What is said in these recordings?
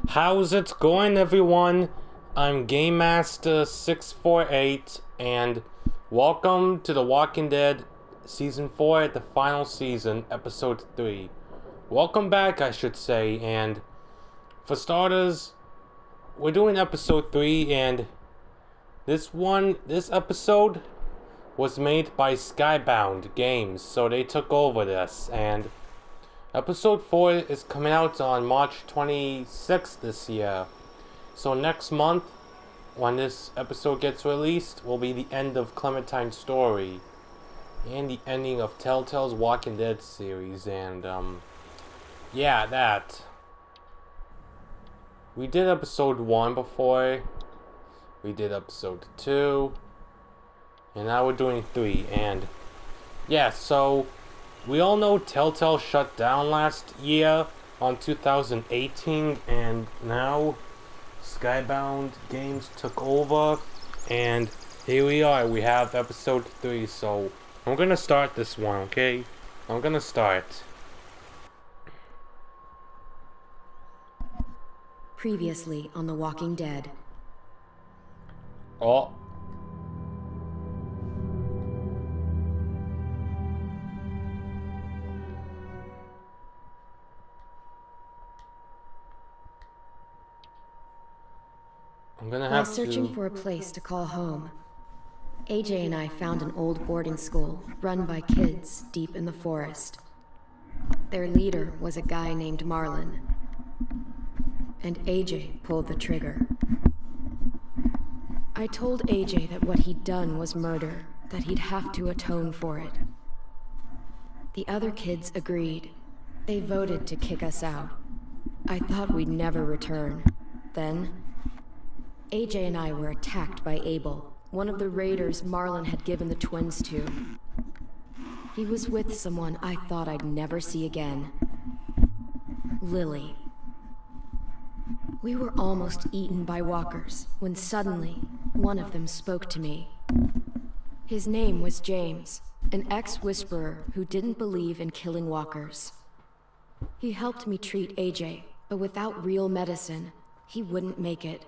How's it going, everyone? I'm Game Master 648, and welcome to The Walking Dead Season 4, the final season, Episode 3. Welcome back, I should say, and for starters, we're doing Episode 3, and this episode was made by Skybound Games, so they took over this, and Episode 4 is coming out on March 26th this year. So next month, when this episode gets released, will be the end of Clementine's story. And the ending of Telltale's Walking Dead series. And, yeah, that. We did episode 1 before. We did episode 2. And now we're doing 3. And, yeah, so we all know Telltale shut down last year on 2018, and now Skybound Games took over, and here we are. We have episode 3, so I'm gonna start this one, okay? I'm gonna start. Previously on The Walking Dead. Oh. While searching for a place to call home, AJ and I found an old boarding school run by kids deep in the forest. Their leader was a guy named Marlon, and AJ pulled the trigger. I told AJ that what he'd done was murder, that he'd have to atone for it. The other kids agreed. They voted to kick us out. I thought we'd never return. Then AJ and I were attacked by Abel, one of the raiders Marlon had given the twins to. He was with someone I thought I'd never see again. Lily. We were almost eaten by walkers when suddenly one of them spoke to me. His name was James, an ex-whisperer who didn't believe in killing walkers. He helped me treat AJ, but without real medicine, he wouldn't make it.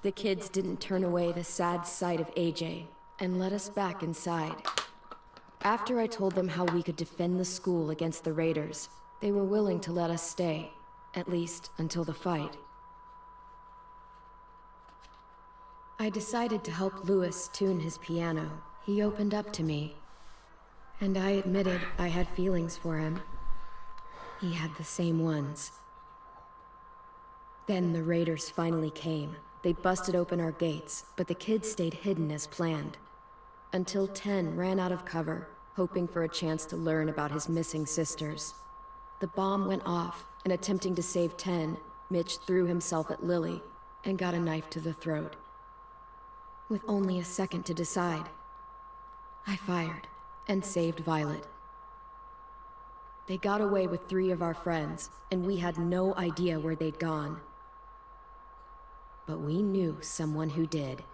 The kids didn't turn away the sad sight of AJ and let us back inside. After I told them how we could defend the school against the raiders, they were willing to let us stay, at least until the fight. I decided to help Louis tune his piano. He opened up to me, and I admitted I had feelings for him. He had the same ones. Then the raiders finally came. They busted open our gates, but the kids stayed hidden as planned. Until Ten ran out of cover, hoping for a chance to learn about his missing sisters. The bomb went off, and attempting to save Ten, Mitch threw himself at Lily and got a knife to the throat. With only a second to decide, I fired and saved Violet. They got away with 3 of our friends, and we had no idea where they'd gone. But we knew someone who did.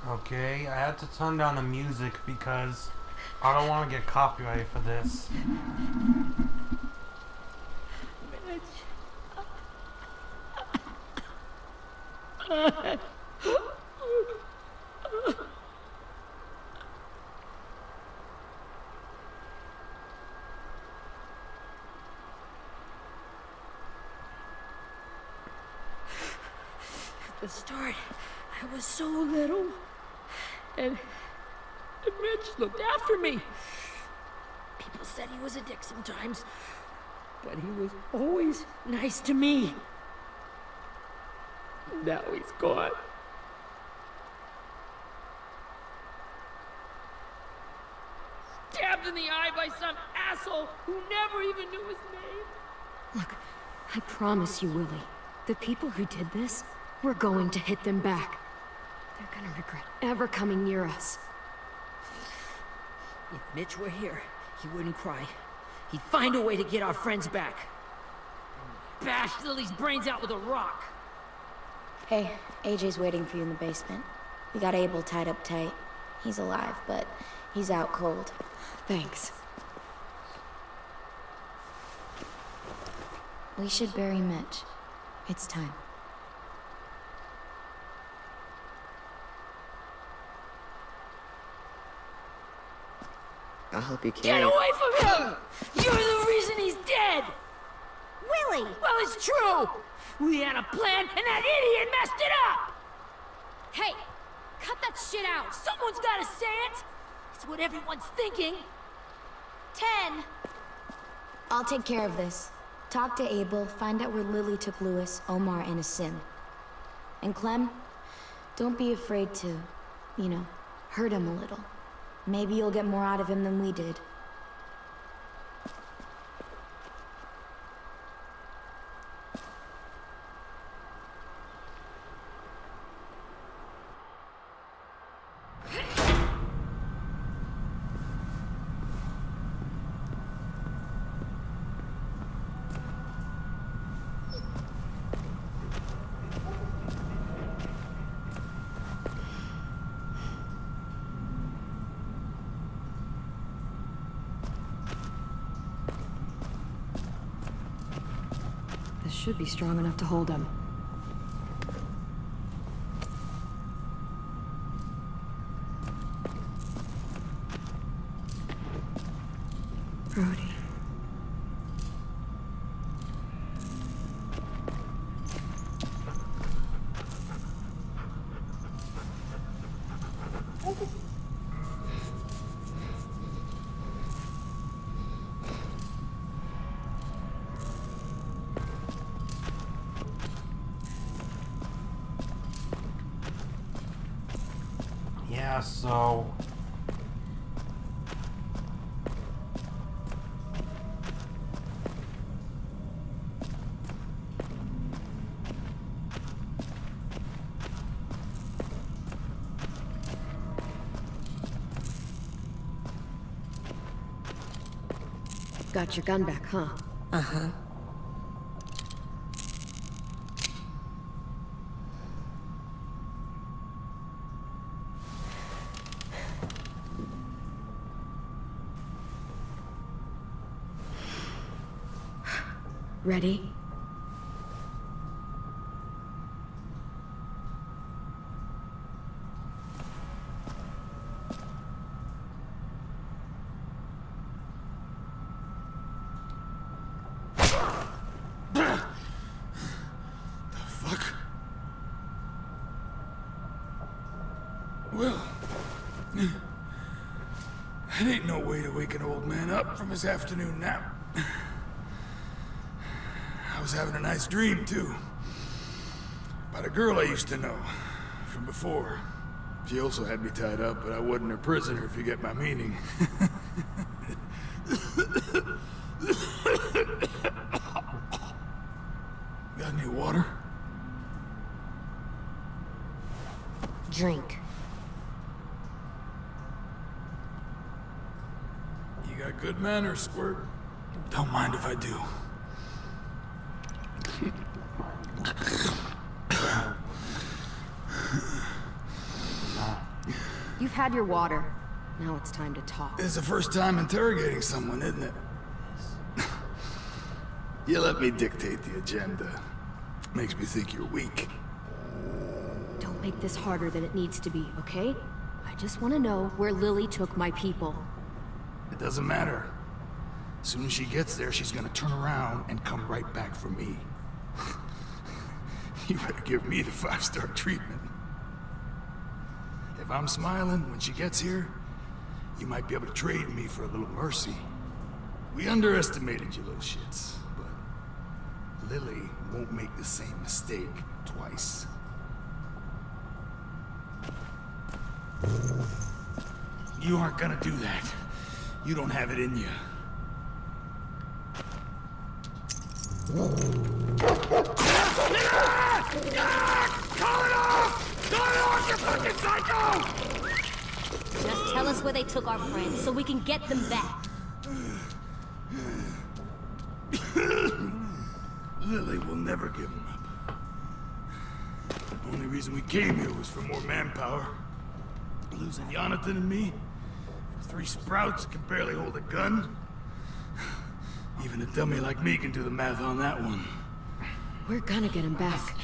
Okay, I had to turn down the music because I don't want to get copyrighted for this. At the start, I was so little. And Mitch looked after me. People said he was a dick sometimes, but he was always nice to me. Now he's gone. Stabbed in the eye by some asshole who never even knew his name. Look, I promise you, Willie, the people who did this, we're going to hit them back. They're gonna regret ever coming near us. If Mitch were here, he wouldn't cry. He'd find a way to get our friends back. Bash Lily's brains out with a rock. Hey, AJ's waiting for you in the basement. We got Abel tied up tight. He's alive, but he's out cold. Thanks. We should bury Mitch. It's time. I'll help you Get carry. away from him! You're the reason he's dead! Willie! Well, it's true! We had a plan, and that idiot messed it up! Hey! Cut that shit out! Someone's gotta say it! It's what everyone's thinking. 10! I'll take care of this. Talk to Abel, find out where Lily took Lewis, Omar, and Asim. And Clem, don't be afraid to, hurt him a little. Maybe you'll get more out of him than we did. This should be strong enough to hold him. Brody. Yeah, so... Got your gun back, huh? Uh-huh. Ready? Fuck. Well, that ain't no way to wake an old man up from his afternoon nap. I was having a nice dream, too. About a girl I used to know from before. She also had me tied up, but I wasn't her prisoner, if you get my meaning. Got any water? Drink. You got good manners, Squirt. Don't mind if I do. You've had your water. Now it's time to talk. It's the first time interrogating someone, isn't it? You let me dictate the agenda. Makes me think you're weak. Don't make this harder than it needs to be, okay? I just want to know where Lily took my people. It doesn't matter. As soon as she gets there, she's gonna turn around and come right back for me. You better give me the 5-star treatment. If I'm smiling when she gets here, you might be able to trade me for a little mercy. We underestimated you little shits, but Lily won't make the same mistake twice. You aren't gonna do that. You don't have it in you. Call it off! Call it off, you fucking psycho! Just tell us where they took our friends so we can get them back. Lily will never give him up. The only reason we came here was for more manpower. Losing Jonathan and me for 3 sprouts that can barely hold a gun. Even a dummy like me can do the math on that one. We're gonna get him back.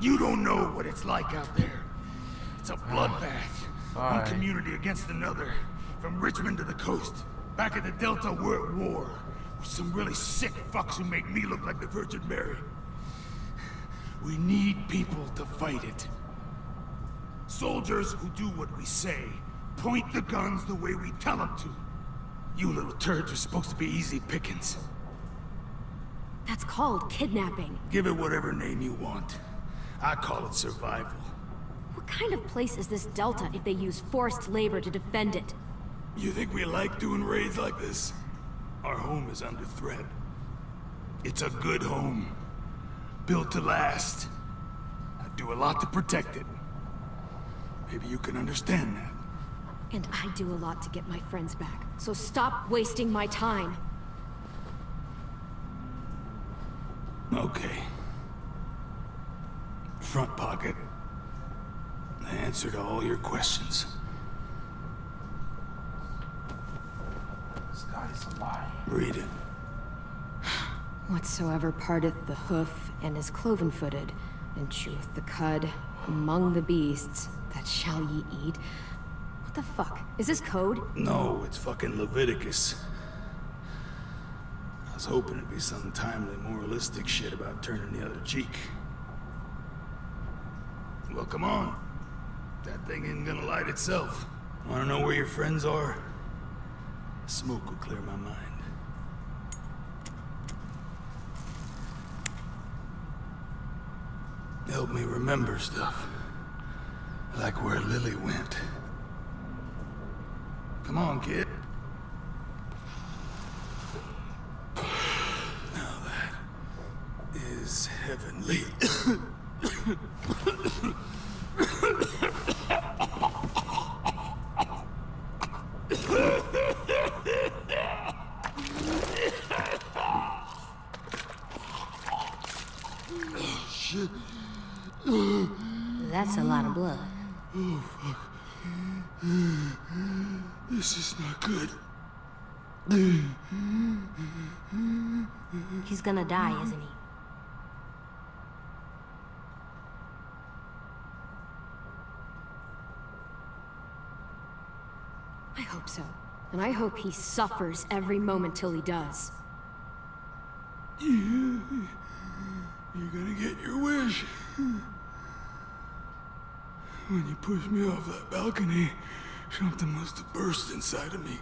You don't know what it's like out there. It's a bloodbath. One community against another. From Richmond to the coast. Back at the Delta, we're at war. With some really sick fucks who make me look like the Virgin Mary. We need people to fight it. Soldiers who do what we say. Point the guns the way we tell them to. You little turds are supposed to be easy pickings. That's called kidnapping. Give it whatever name you want. I call it survival. What kind of place is this Delta if they use forced labor to defend it? You think we like doing raids like this? Our home is under threat. It's a good home. Built to last. I do a lot to protect it. Maybe you can understand that. And I do a lot to get my friends back. So stop wasting my time. Okay. Front pocket. The answer to all your questions. This guy's alive. Read it. Whatsoever parteth the hoof and is cloven-footed, and cheweth the cud among the beasts, that shall ye eat. What the fuck? Is this code? No, it's fucking Leviticus. I was hoping it'd be some timely, moralistic shit about turning the other cheek. Well, come on. That thing ain't gonna light itself. Wanna know where your friends are? Smoke will clear my mind. Help me remember stuff. Like where Lily went. Come on, kid. Now that is heavenly. Shit. That's a lot of blood. Oh, fuck. This is not good. He's gonna die, isn't he? I hope so. And I hope he suffers every moment till he does. You're gonna get your wish. When you pushed me off that balcony, something must have burst inside of me.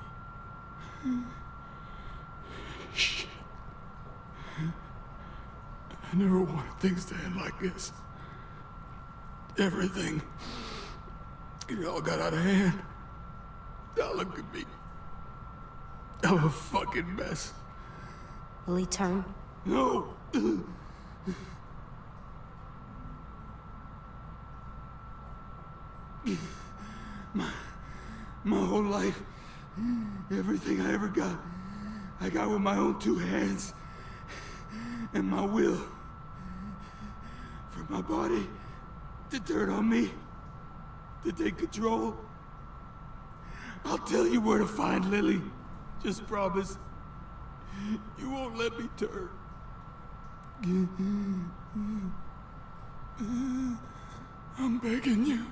Shit. I never wanted things to end like this. Everything. It all got out of hand. Now look at me. I'm a fucking mess. Will he turn? No! My whole life, everything I ever got, I got with my own 2 hands and my will. For my body to turn on me, to take control. I'll tell you where to find Lily. Just promise. You won't let me turn. I'm begging you.